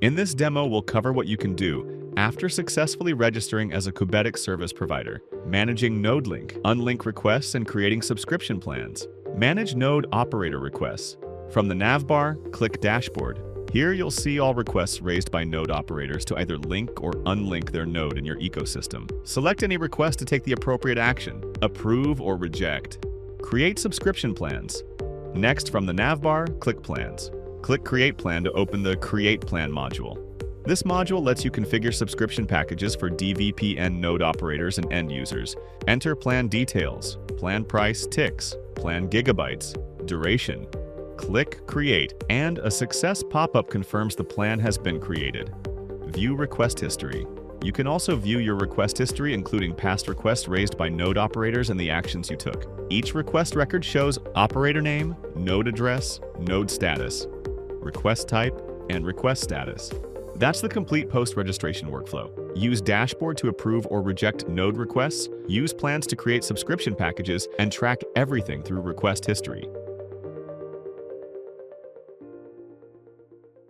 In this demo, we'll cover what you can do after successfully registering as a Qubetics service provider, managing node link, unlink requests, and creating subscription plans. Manage node operator requests. From the navbar, click Dashboard. Here you'll see all requests raised by node operators to either link or unlink their node in your ecosystem. Select any request to take the appropriate action, approve or reject. Create subscription plans. Next, from the navbar, click Plans. Click Create Plan to open the Create Plan module. This module lets you configure subscription packages for dVPN node operators and end users. Enter plan details, plan price ticks, plan gigabytes, duration. Click Create, and a success pop-up confirms the plan has been created. View request history. You can also view your request history, including past requests raised by node operators and the actions you took. Each request record shows operator name, node address, node status, request type, and request status. That's the complete post-registration workflow. Use Dashboard to approve or reject node requests, use plans to create subscription packages, and track everything through request history.